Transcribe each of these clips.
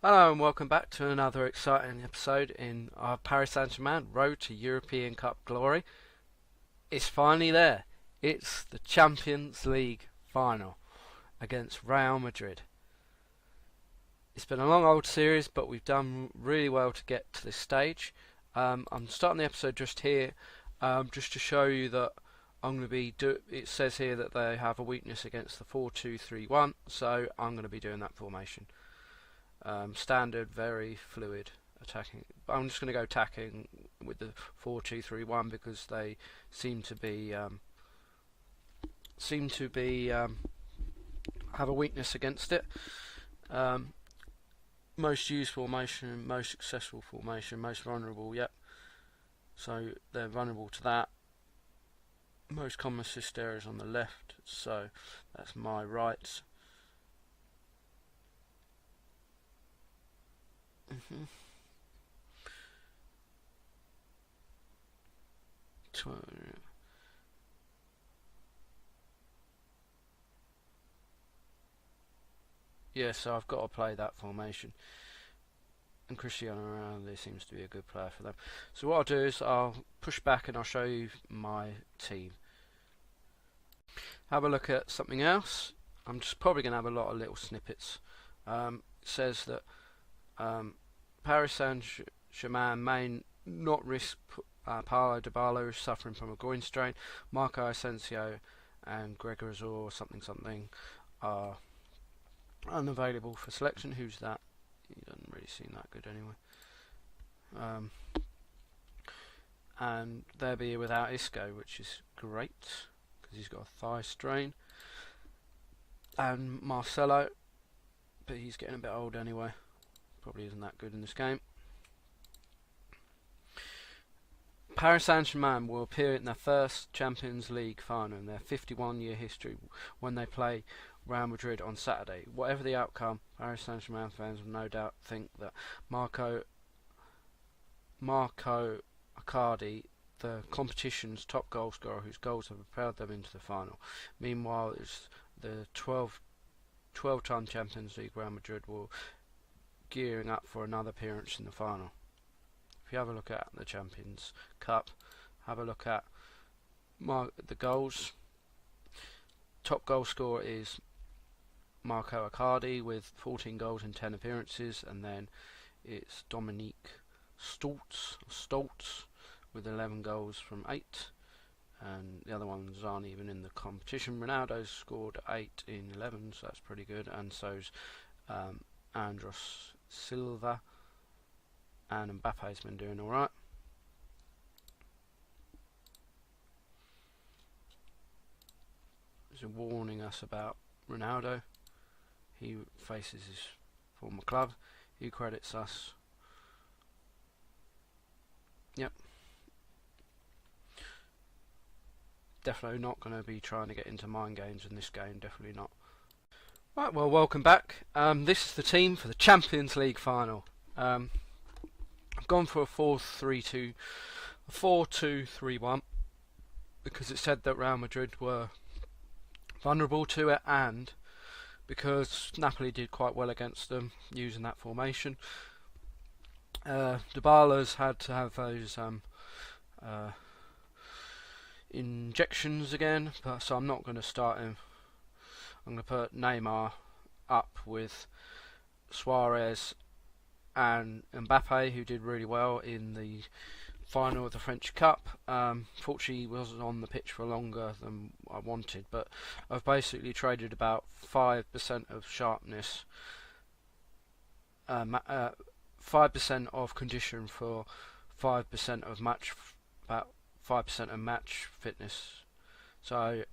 Hello and welcome back to another exciting episode in our Paris Saint-Germain Road to European Cup glory. It's finally there. It's the Champions League final against Real Madrid. It's been a long old series, but we've done really well to get to this stage. I'm starting the episode just here, just to show you that I'm going to be. It says here that they have a weakness against the 4-2-3-1, so I'm going to be doing that formation. Standard, very fluid attacking. I'm just going to go attacking with the 4-2-3-1 because they seem to be have a weakness against it. Most used formation, most successful formation, most vulnerable. Yep. So they're vulnerable to that. Most common assist areas on the left. So that's my right. Mm-hmm. Yeah, so I've got to play that formation. And Cristiano Ronaldo seems to be a good player for them. So what I'll do is I'll push back and I'll show you my team. Have a look at something else. I'm just probably going to have a lot of little snippets. It says that Paris Saint-Germain may not risk Paulo Dybala, who's suffering from a groin strain. Marco Asensio and Gregor Azor something are unavailable for selection. Who's that? He doesn't really seem that good anyway. And they'll be without Isco, which is great because he's got a thigh strain. And Marcelo, but he's getting a bit old anyway. Probably isn't that good in this game. Paris Saint-Germain will appear in their first Champions League final in their 51-year history when they play Real Madrid on Saturday. Whatever the outcome, Paris Saint-Germain fans will no doubt think that Marco Icardi, the competition's top goal scorer whose goals have propelled them into the final. Meanwhile, it's the 12-time Champions League Real Madrid will gearing up for another appearance in the final. If you have a look at the Champions Cup, have a look at the goals. Top goal scorer is Marco Icardi with 14 goals in 10 appearances, and then it's Dominique Stoltz with 11 goals from 8, and the other ones aren't even in the competition. Ronaldo's scored 8 in 11, so that's pretty good, and so's Andros Silva, and Mbappe's been doing alright. It's warning us about Ronaldo. He faces his former club. He credits us. Yep. Definitely not going to be trying to get into mind games in this game. Definitely not. Right, well, welcome back. This is the team for the Champions League final. I've gone for a 4-2-3-1 because it said that Real Madrid were vulnerable to it, and because Napoli did quite well against them using that formation. Dybala's had to have those injections again, so I'm not going to start him. I'm going to put Neymar up with Suarez and Mbappe, who did really well in the final of the French Cup. Fortunately, he wasn't on the pitch for longer than I wanted, but I've basically traded about 5% of sharpness, 5% of condition for 5% of match, about 5% of match fitness. So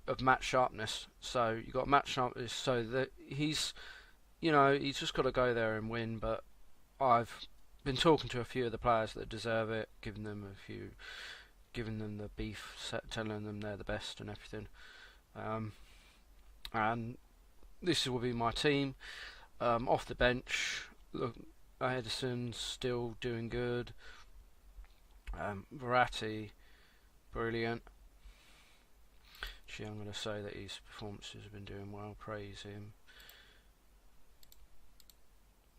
of match sharpness. So you got match sharpness. So that he's just got to go there and win. But I've been talking to a few of the players that deserve it, giving them the beef, telling them they're the best and everything. And this will be my team. Off the bench, look, Edison's still doing good. Verratti, brilliant. Actually, I'm going to say that his performances have been doing well. Praise him.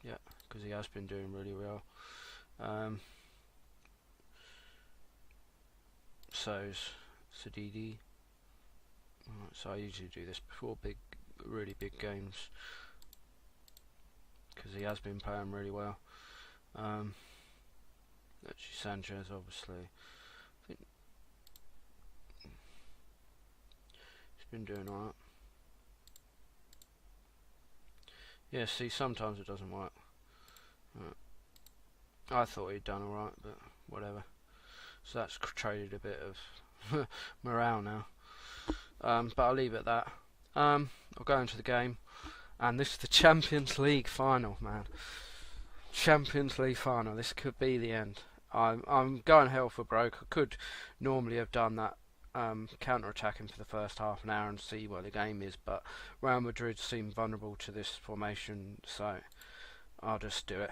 Yeah, because he has been doing really well. So's Sadidi. Right, so I usually do this before really big games, because he has been playing really well. Actually, Sanchez, obviously, I think he's been doing alright. Yeah, see, sometimes it doesn't work. Right. I thought he'd done alright, but whatever. So that's traded a bit of morale now. But I'll leave it at that. I'll go into the game. And this is the Champions League final, man. Champions League final. This could be the end. I'm going hell for broke. I could normally have done that counter-attacking for the first half an hour and see where the game is, but Real Madrid seem vulnerable to this formation, so I'll just do it.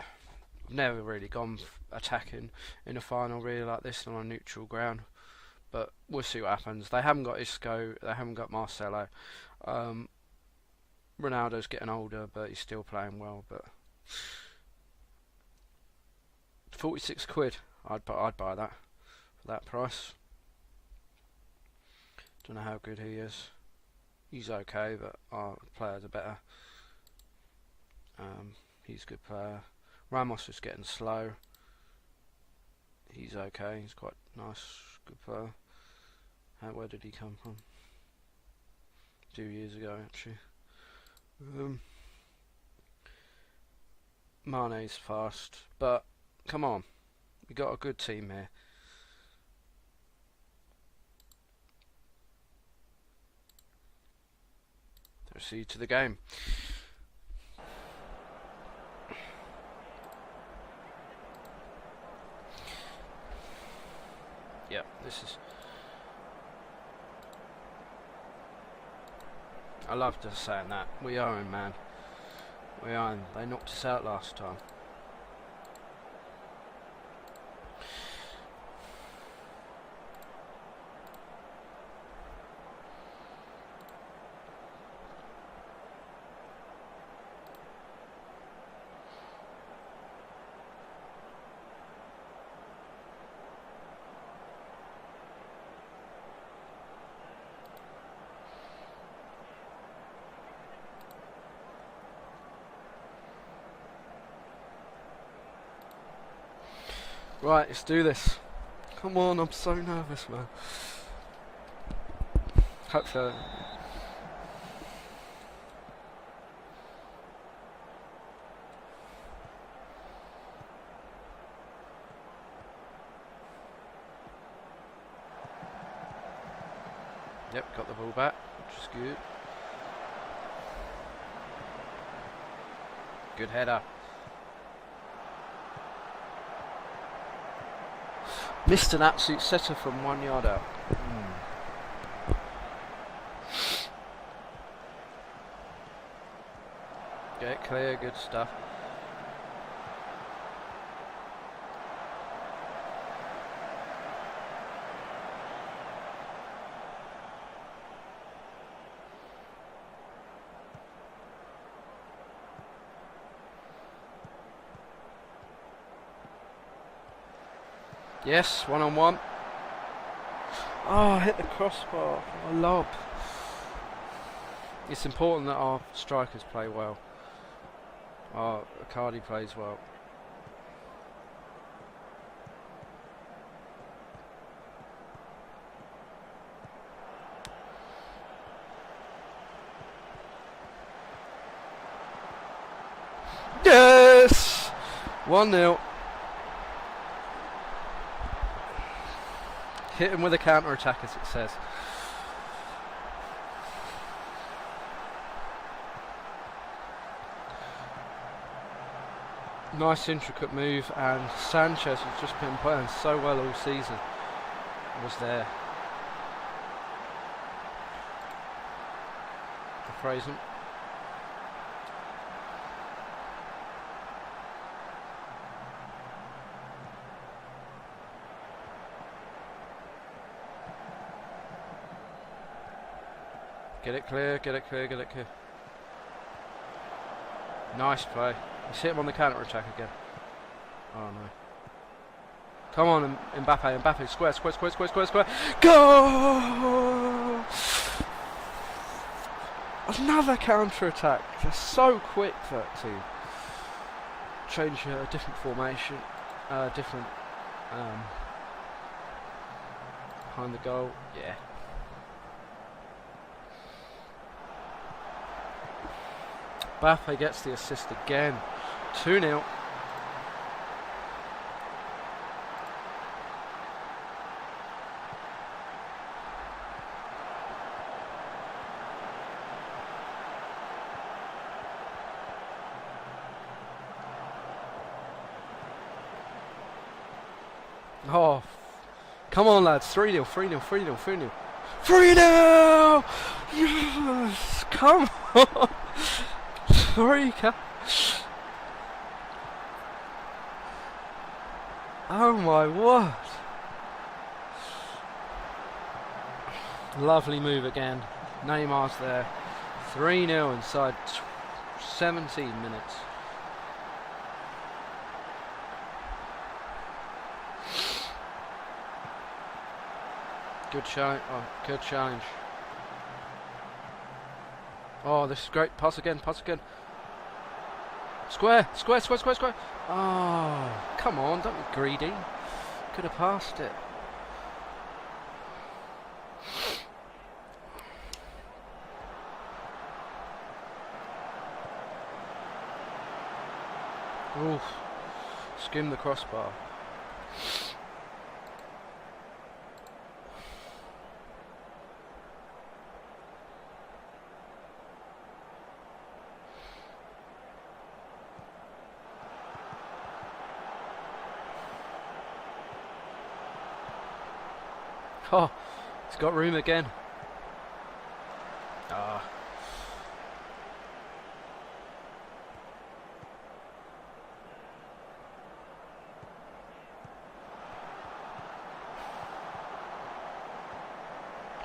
I've never really gone attacking in a final really like this on a neutral ground, but we'll see what happens. They haven't got Isco, they haven't got Marcelo. Ronaldo's getting older, but he's still playing well. But 46 quid, I'd buy that for that price. Don't know how good he is. He's okay, but our players are better. He's a good player. Ramos is getting slow. He's okay. He's quite nice, good player. Where did he come from? 2 years ago, actually. Mane's fast, but come on, we got a good team here. Proceed to the game. Yep, this is. I love just saying that. We are in, man. We are in. They knocked us out last time. Right, let's do this. Come on, I'm so nervous, man. Hopefully. Yep, got the ball back, which is good. Good header. Missed an absolute setter from 1 yard out. Get it clear, good stuff. Yes, 1-on-1. Oh, hit the crossbar. A lob. It's important that our strikers play well. Our Icardi plays well. Yes! 1-0. Hit him with a counter-attack, as it says. Nice intricate move, and Sanchez has just been playing so well all season. Was there. The Fraser. Get it clear, get it clear, get it clear. Nice play. Let's hit him on the counter attack again. Oh no. Come on, Mbappe, square. Go! Another counter attack. They're so quick, that team. Change a different formation, different behind the goal. Yeah. Mbappe gets the assist again. 2-0. Oh, come on, lads. 3-0, 3-0, 3-0, 3-0. 3-0! Yes! Come on! 3. Oh my word! Lovely move again. Neymar's there. 3-0 inside 17 minutes. Good challenge. Oh, good challenge. Oh, this is great. Pass again. Square. Oh, come on. Don't be greedy. Could have passed it. Oof. Skim the crossbar. Oh, it's got room again. Ah.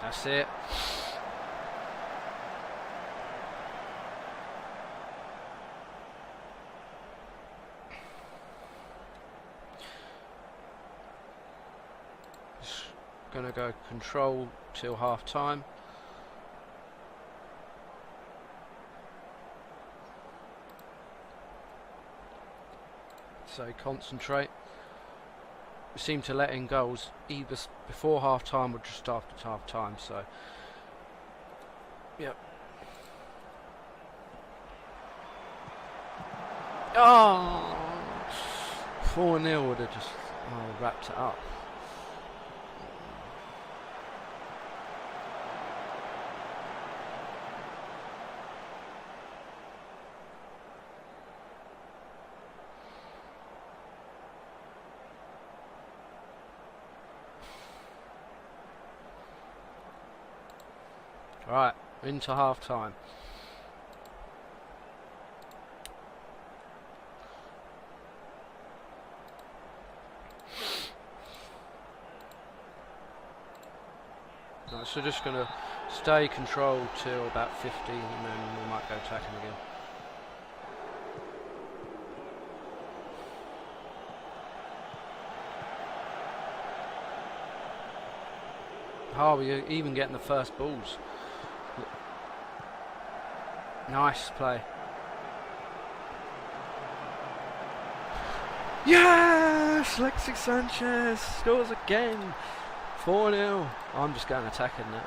That's it. Gonna go control till half time. So concentrate. We seem to let in goals either before half time or just after half time, so yep. Oh, 4-0 would have just wrapped it up. Right, into half time. Right, so just going to stay controlled till about 15 and then we might go attacking again. Oh, we're even getting the first balls. Nice play. Yes! Alexis Sanchez scores again. 4-0. I'm just going attacking now.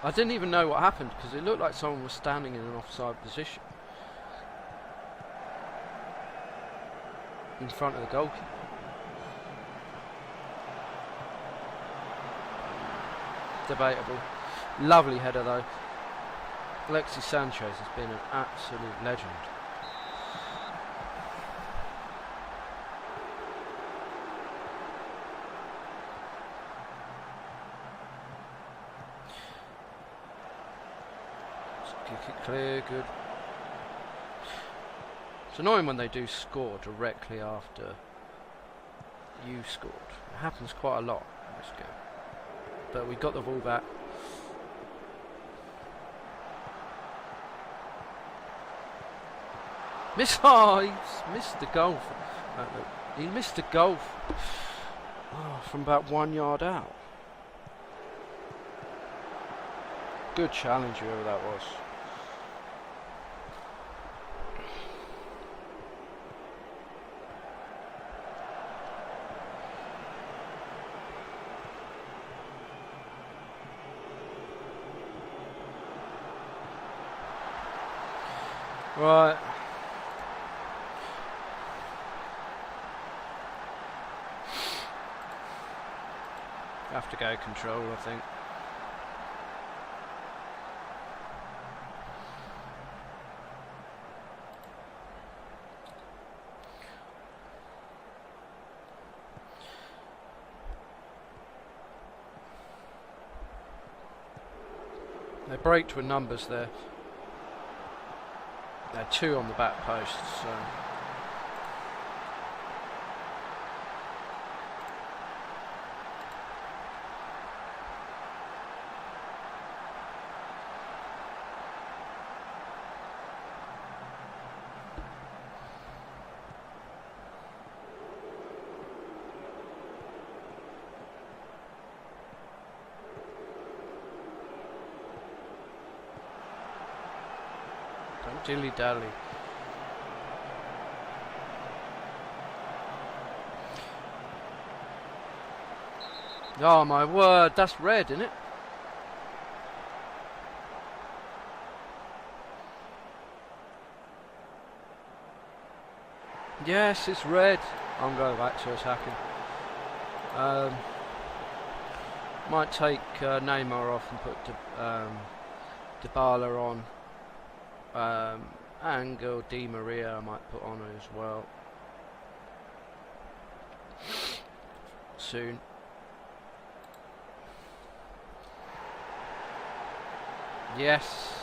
I didn't even know what happened because it looked like someone was standing in an offside position in front of the goalkeeper. Debatable. Lovely header though. Alexis Sanchez has been an absolute legend. Kick it clear, good. It's annoying when they do score directly after you scored. It happens quite a lot in this game. But we got the ball back. Oh, he's missed the goal. He missed the goal from about 1 yard out. Good challenge, whoever that was. Right. Have to go control, I think. They break with numbers there. They're 2 on the back post, so. Don't dilly-dally. Oh my word, that's red, isn't it? Yes, it's red. I'm going back to attacking. Might take Neymar off and put Dybala on. Angel Di Maria I might put on as well. Soon. Yes.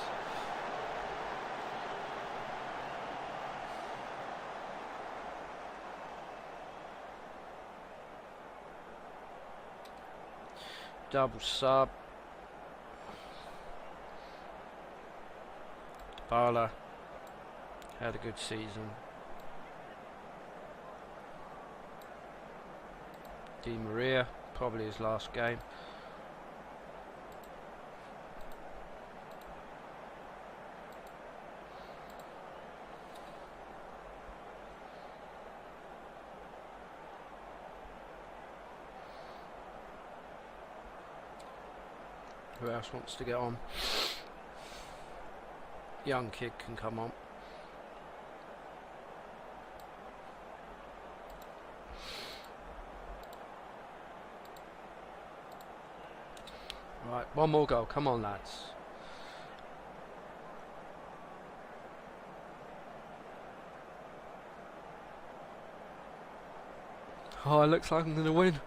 Double sub. Dybala had a good season. Di Maria, probably his last game. Who else wants to get on? Young kid can come on. Right, one more goal. Come on, lads. Oh, it looks like I'm going to win.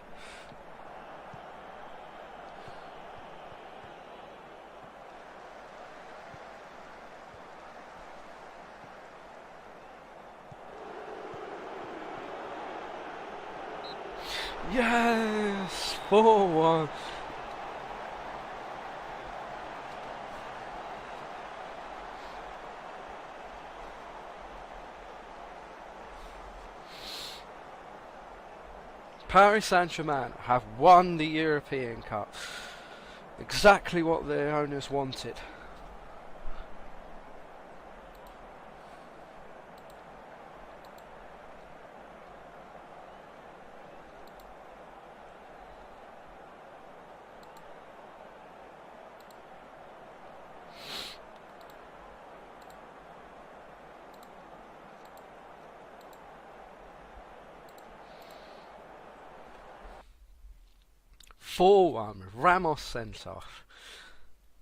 Yes! 4-1. Paris Saint-Germain have won the European Cup. Exactly what their owners wanted. Ramos sent off.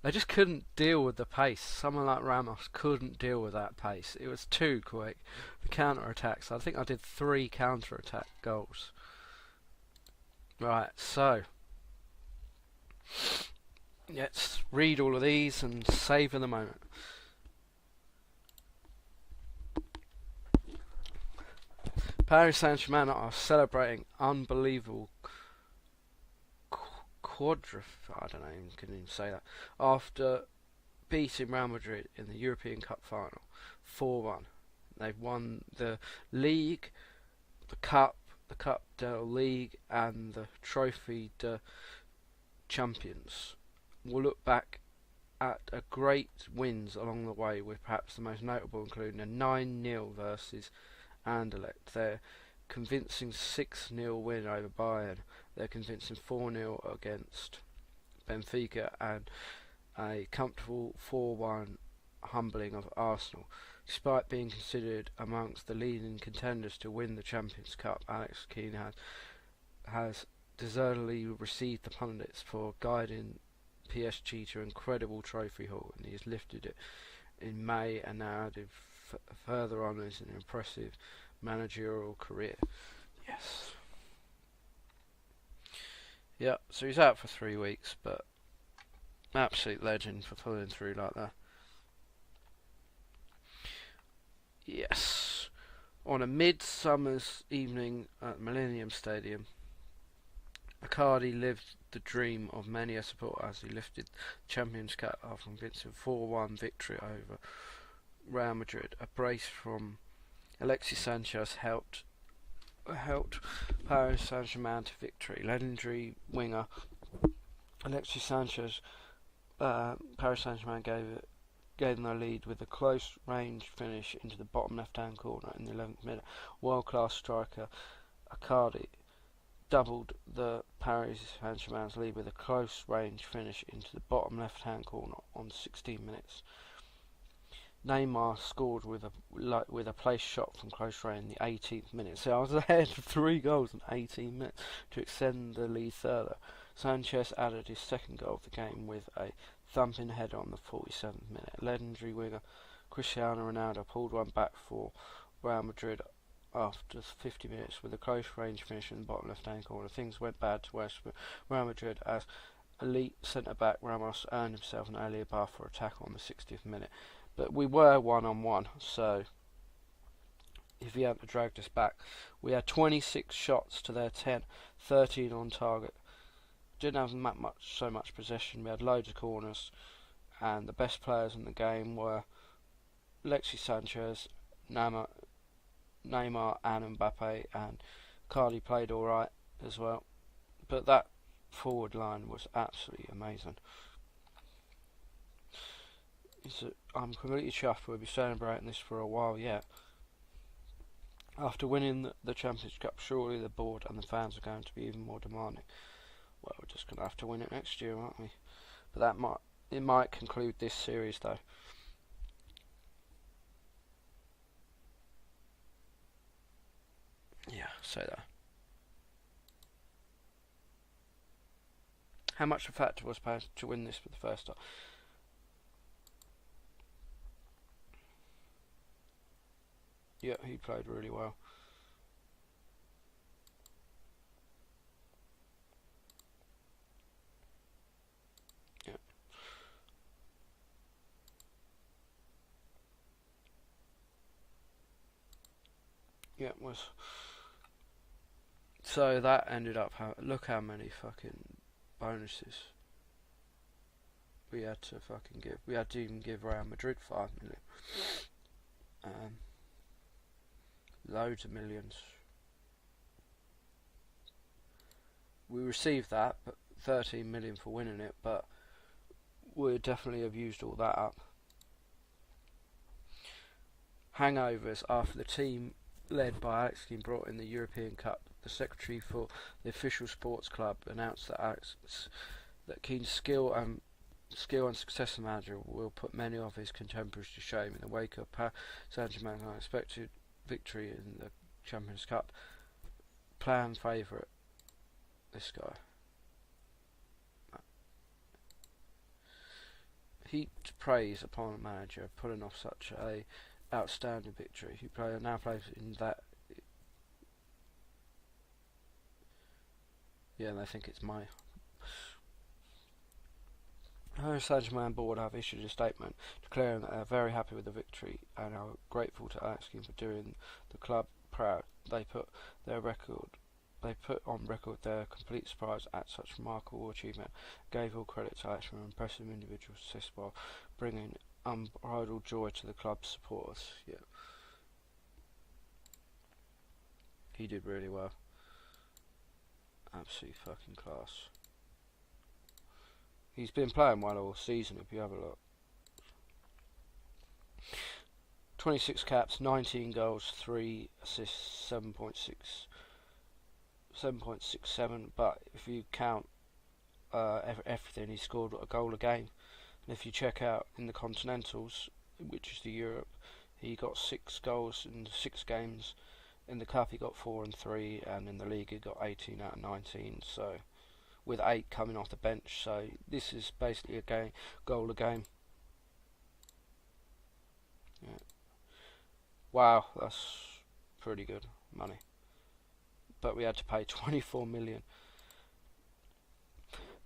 They just couldn't deal with the pace. Someone like Ramos couldn't deal with that pace. It was too quick. The counter-attacks. I think I did 3 counter-attack goals. Right, so let's read all of these and savour the moment. Paris Saint-Germain are celebrating unbelievable I don't know, couldn't even say that. After beating Real Madrid in the European Cup final 4-1. They've won the league, the Cup del League, and the Trophy de Champions. We'll look back at a great wins along the way, with perhaps the most notable including a 9-0 versus Anderlecht, their convincing 6-0 win over Bayern, their convincing 4-0 against Benfica, and a comfortable 4-1 humbling of Arsenal. Despite being considered amongst the leading contenders to win the Champions Cup, Alex Keane has deservedly received the pundits for guiding PSG to incredible trophy haul, and he has lifted it in May and now added further honours in an impressive managerial career. Yes. Yeah, so he's out for 3 weeks, but absolute legend for pulling through like that. Yes. On a midsummer's evening at Millennium Stadium, Icardi lived the dream of many a supporter as he lifted the Champions Cup after a convincing 4-1 victory over Real Madrid. A brace from Alexis Sanchez helped Paris Saint-Germain to victory. Legendary winger Alexis Sanchez, Paris Saint-Germain gave them their lead with a close range finish into the bottom left hand corner in the 11th minute. World class striker Icardi doubled the Paris Saint-Germain's lead with a close range finish into the bottom left hand corner on 16 minutes. Neymar scored with a place shot from close range in the 18th minute. So I was ahead of 3 goals in 18 minutes to extend the lead further. Sanchez added his second goal of the game with a thumping header on the 47th minute. Legendary winger Cristiano Ronaldo pulled one back for Real Madrid after 50 minutes with a close range finish in the bottom left hand corner. Things went bad to West Real Madrid as elite centre back Ramos earned himself an earlier bar for attack on the 60th minute. But we were 1-on-1, so if he hadn't dragged us back, we had 26 shots to their 10, 13 on target. Didn't have so much possession. We had loads of corners, and the best players in the game were Alexis Sanchez, Neymar and Mbappe, and Cardi played alright as well. But that forward line was absolutely amazing. I'm completely chuffed. We'll be celebrating this for a while yet. After winning the Champions Cup, surely the board and the fans are going to be even more demanding. Well, we're just going to have to win it next year, aren't we? But it might conclude this series, though. Yeah, say that. How much of a factor was Paris to win this for the first time? Yeah, he played really well. Yeah. Yeah, it was. So that ended up, look how many fucking bonuses we had to fucking give. We had to even give Real Madrid 5 million. Loads of millions. We received that, but 13 million for winning it, but we'd definitely have used all that up. Hangovers after the team led by Alex Keane brought in the European Cup. The secretary for the official sports club announced that Keane's skill and successful manager will put many of his contemporaries to shame in the wake of Saint-Germain's unexpected victory in the Champions Cup. Plan favourite, this guy. Heaped praise upon a manager pulling off such a outstanding victory. He now plays in that. Yeah, and I think it's my. The Saint-Germain board have issued a statement declaring that they are very happy with the victory and are grateful to Alex Keane for doing the club proud. They put on record their complete surprise at such remarkable achievement. Gave all credit to Alex for an impressive individual success while bringing unbridled joy to the club's supporters. Yeah. He did really well. Absolutely fucking class. He's been playing well all season, if you have a look. 26 caps, 19 goals, 3 assists, 7.67. But if you count everything, he scored a goal a game. And if you check out in the Continentals, which is the Europe, he got 6 goals in 6 games. In the Cup he got 4 and 3, and in the League he got 18 out of 19. So, with 8 coming off the bench, so this is basically a goal a game. Yeah. Wow, that's pretty good money. But we had to pay 24 million.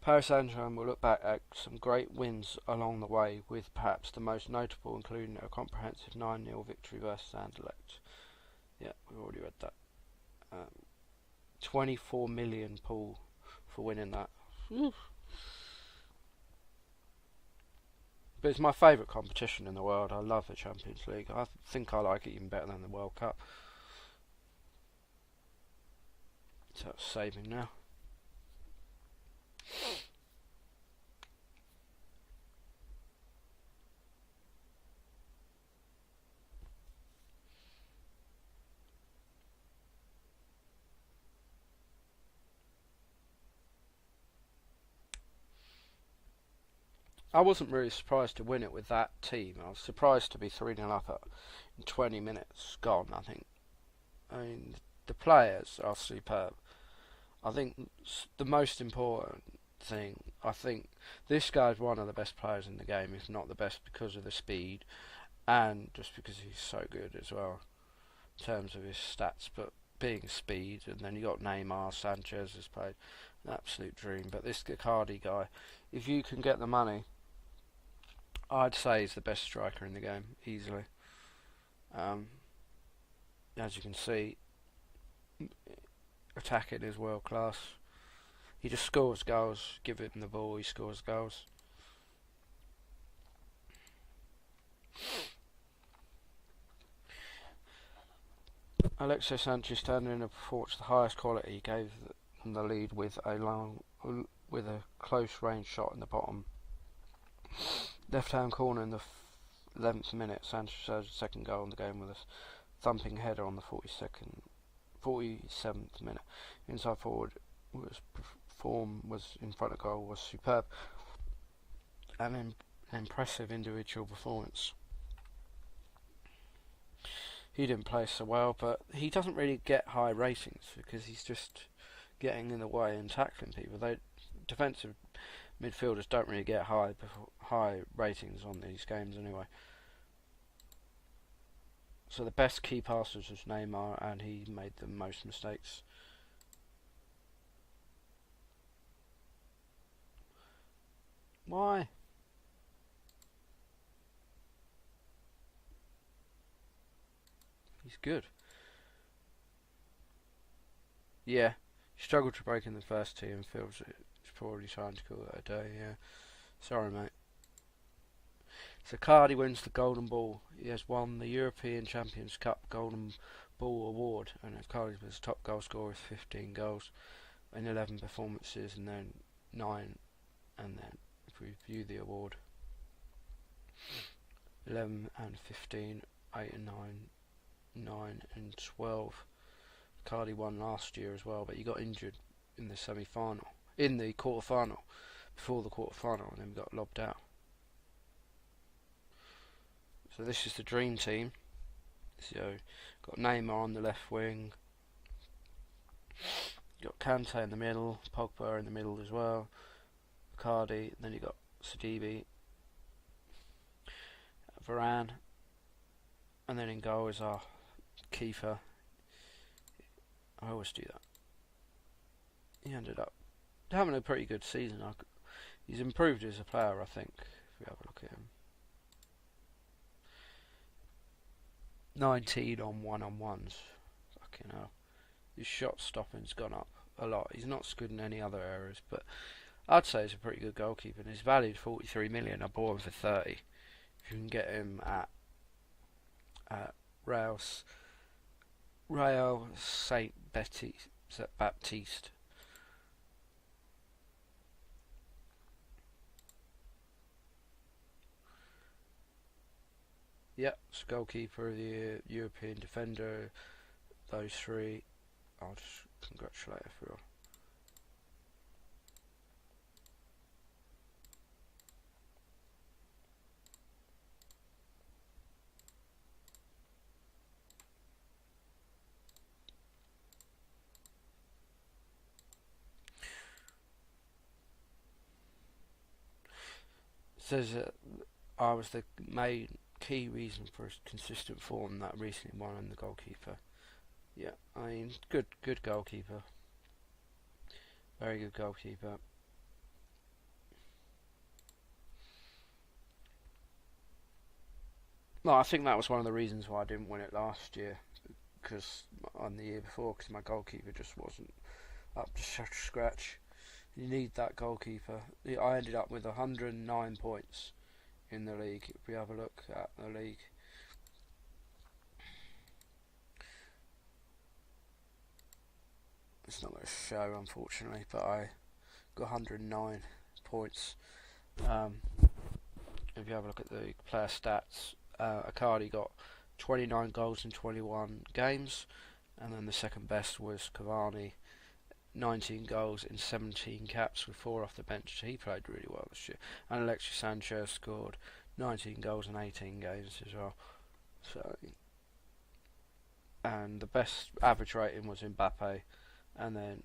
Paris Saint-Germain will look back at some great wins along the way, with perhaps the most notable including a comprehensive 9-0 victory versus Anderlecht. Yeah, we've already read that. 24 million, Paul, for winning that. But it's my favourite competition in the world. I love the Champions League. I think I like it even better than the World Cup. So that's saving now. I wasn't really surprised to win it with that team. I was surprised to be 3-0 up in 20 minutes gone, I think. I mean, the players are superb. I think the most important thing, I think this guy's one of the best players in the game, if not the best, because of the speed and just because he's so good as well in terms of his stats. But being speed, and then you got Neymar, Sanchez has played an absolute dream. But this Icardi guy, if you can get the money, I'd say he's the best striker in the game, easily. As you can see, attacking is world class. He just scores goals. Give him the ball, he scores goals. Alexis Sanchez standing in a performance the highest quality gave them the lead with a close range shot in the bottom left hand corner in the 11th minute. Sanchez had his second goal in the game with a thumping header on the 47th minute. Inside forward was in front of goal was superb. An impressive individual performance. He didn't play so well, but he doesn't really get high ratings because he's just getting in the way and tackling people. Defensive midfielders don't really get high ratings on these games anyway. So the best key passers was Neymar, and he made the most mistakes. Why? He's good. Yeah, he struggled to break in the first tee and feels it's probably time to call it a day. Yeah, sorry mate. So Cardi wins the Golden Ball. He has won the European Champions Cup Golden Ball award, and Cardi was top goal scorer with 15 goals in 11 performances, and then 9. And then if we view the award, 11 and 15, 8 and 9, 9 and 12. Cardi won last year as well, but he got injured in the in the quarter-final, before the quarter-final, and then got lobbed out. So this is the dream team. So got Neymar on the left wing, you got Kante in the middle, Pogba in the middle as well, Cardi, then you got Sidibe, Varane, and then in goal is our Kiefer. I always do that. He ended up having a pretty good season. He's improved as a player, I think, if we have a look at him. 19 on one-on-ones. Fucking hell. His shot stopping's gone up a lot. He's not as good in any other areas, but I'd say he's a pretty good goalkeeper. And he's valued 43 million. I bought him for 30. If you can get him at Rouse, Real Baptiste. Yep, it's goalkeeper of the year, European defender. Those three. I'll just congratulate everyone. It says that I was the main key reason for his consistent form that recently won in the goalkeeper. Yeah, I mean, good goalkeeper. Very good goalkeeper. No, I think that was one of the reasons why I didn't win it last year, because on the year before, because my goalkeeper just wasn't up to scratch. You need that goalkeeper. I ended up with 109 points in the league. If we have a look at the league, it's not going to show unfortunately, but I got 109 points. If you have a look at the player stats, Icardi got 29 goals in 21 games, and then the second best was Cavani, 19 goals in 17 caps with 4 off the bench. He played really well this year. And Alexis Sanchez scored 19 goals in 18 games as well. So, and the best average rating was Mbappe, and then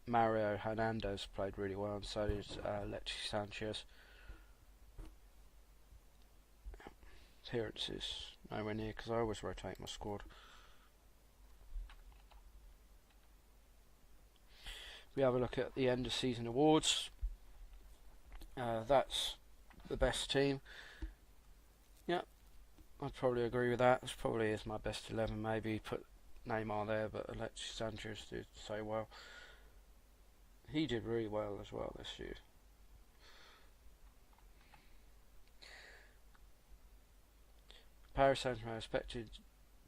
Mario Hernandez played really well, and so did Alexis Sanchez. Appearances nowhere near, because I always rotate my squad. We have a look at the end of season awards. That's the best team. Yeah, I'd probably agree with that. This probably is my best 11. Maybe put Neymar there, but Alexis Sanchez did so well. He did really well as well this year. Paris Saint-Germain expected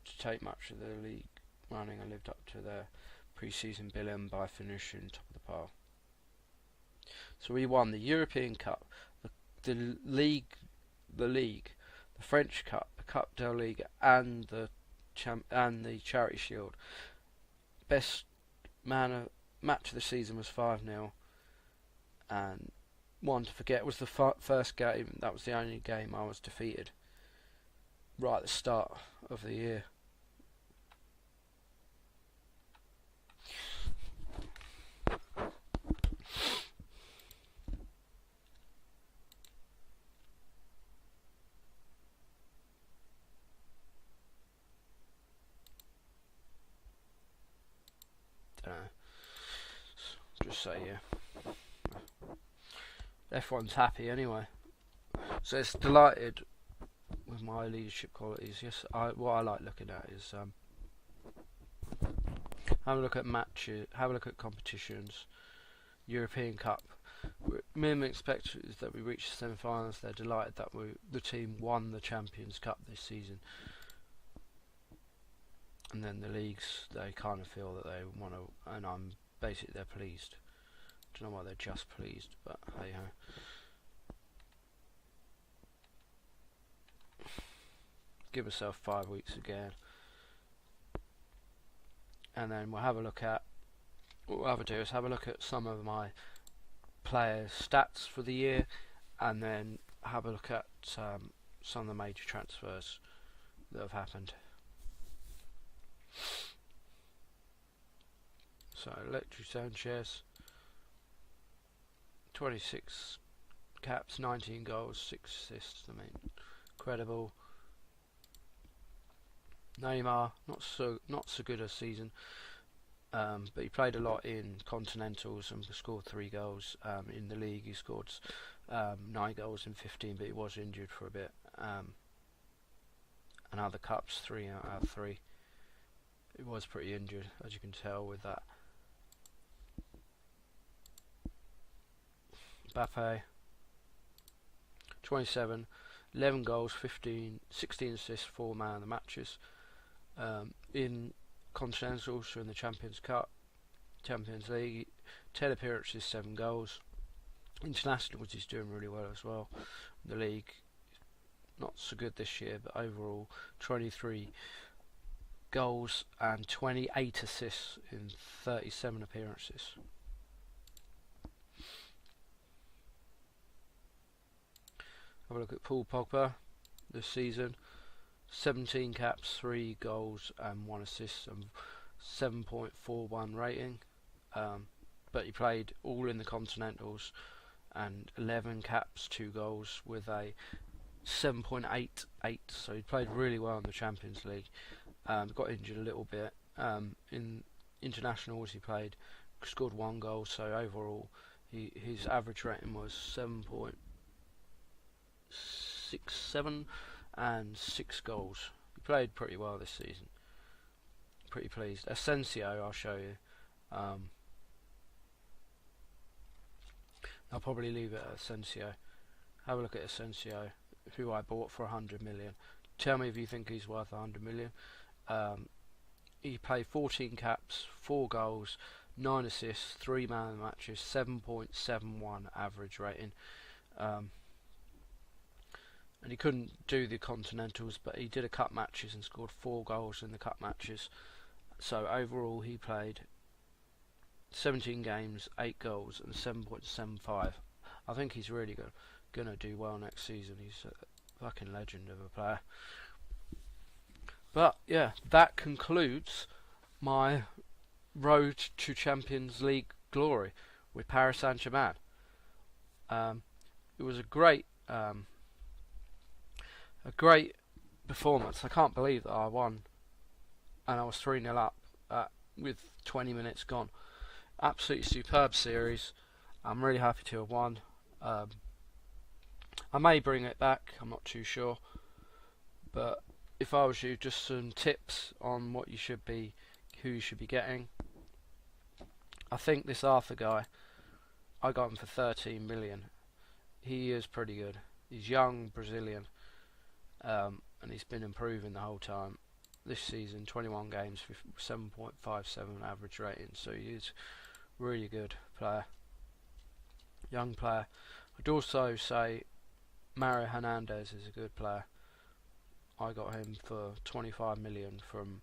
to take much of the league running and lived up to their pre-season billing by finishing top of the pile. So we won the European Cup, the league, the French Cup, the Cup de Ligue, and the Charity Shield. Best match of the season was 5-0, and one to forget was the first game. That was the only game I was defeated right at the start of the year. Just say yeah. Everyone's happy anyway. So it's delighted with my leadership qualities. Yes, what I like looking at is have a look at matches, have a look at competitions. European Cup. Minimum expected is that we reach the semi-finals. They're delighted that the team won the Champions Cup this season. And then the leagues, they kind of feel that they want to, and basically they're pleased. Don't know why they're just pleased, but hey ho. Give myself 5 weeks again, and then we'll have a look at. What we'll have to do is have a look at some of my players' stats for the year, and then have a look at some of the major transfers that have happened. So Alexis Sanchez, 26 caps, 19 goals, 6 assists. I mean, incredible. Neymar, not so good a season, but he played a lot in Continentals and scored 3 goals. In the league, he scored 9 goals in 15, but he was injured for a bit. And other cups, 3 out of 3. He was pretty injured, as you can tell with that. Mbappe, 27, 11 goals, 16 assists, 4 man of the matches. In Continentals in the Champions Cup, Champions League, 10 appearances, 7 goals. Internationals he's doing really well as well. The league, not so good this year, but overall 23 goals and 28 assists in 37 appearances. Have a look at Paul Pogba this season. 17 caps, 3 goals and 1 assist and 7.41 rating. But he played all in the Continentals and 11 caps, 2 goals with a 7.88, so he played really well in the Champions League. Got injured a little bit. In internationals he scored 1 goal, so overall his average rating was 7.67 and 6 goals. He played pretty well this season. Pretty pleased. Asensio, I'll show you. I'll probably leave it at Asensio. Have a look at Asensio, who I bought for 100 million. Tell me if you think he's worth 100 million. He played 14 caps, 4 goals, 9 assists, 3 man of the matches, 7.71 average rating. And he couldn't do the Continentals, but he did a cup matches and scored 4 goals in the cup matches. So overall he played 17 games, 8 goals and 7.75. I think he's really gonna do well next season. He's a fucking legend of a player. But yeah, that concludes my road to Champions League glory with Paris Saint-Germain. It was a great performance. I can't believe that I won, and I was 3-0 up with 20 minutes gone. Absolutely superb series. I'm really happy to have won. I may bring it back, I'm not too sure, but if I was you, just some tips on who you should be getting. I think this Arthur guy, I got him for 13 million. He is pretty good. He's young, Brazilian, and he's been improving the whole time. This season, 21 games, 7.57 average rating, so he is really good player, young player. I'd also say Mario Hernandez is a good player. I got him for 25 million from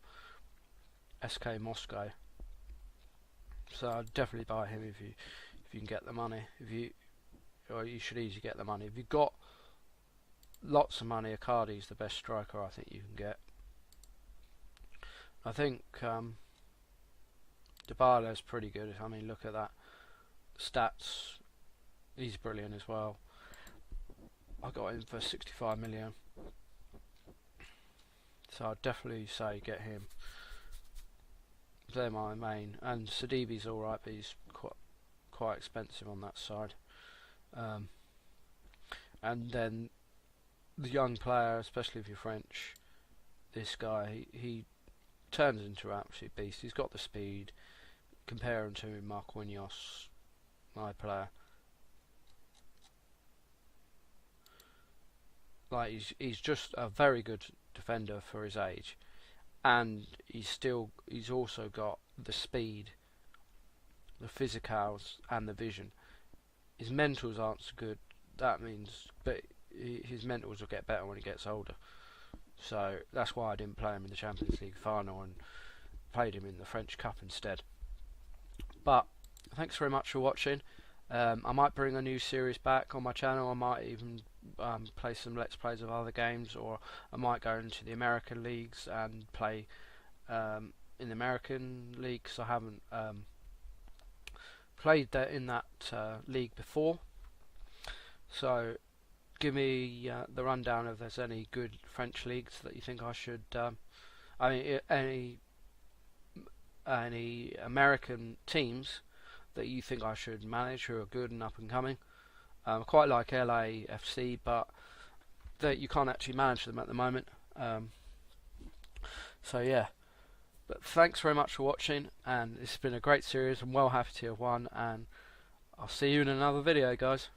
SK Moscow, so I'd definitely buy him if you can get the money. You should easily get the money if you've got lots of money. Icardi's the best striker I think you can get. I think Dybala's pretty good. I mean, look at that stats. He's brilliant as well. I got him for 65 million. So I'd definitely say get him. They're my main. And Sidibe's alright, but he's quite expensive on that side. And then the young player, especially if you're French, this guy, he turns into an absolute beast. He's got the speed. Compare him to Marquinhos, my player. Like he's just a very good defender for his age, and he's also got the speed, the physicals, and the vision. His mentals aren't so good. That means, but his mentals will get better when he gets older. So that's why I didn't play him in the Champions League final and played him in the French Cup instead. But thanks very much for watching. I might bring a new series back on my channel. I might even play some Let's Plays of other games, or I might go into the American leagues and play in the American league, because I haven't played in that league before. So give me the rundown if there's any good French leagues that you think I should. I mean, any American teams that you think I should manage who are good and up and coming. I quite like LAFC, but that you can't actually manage them at the moment. So yeah, but thanks very much for watching, and it's been a great series. I'm well happy to have won, and I'll see you in another video, guys.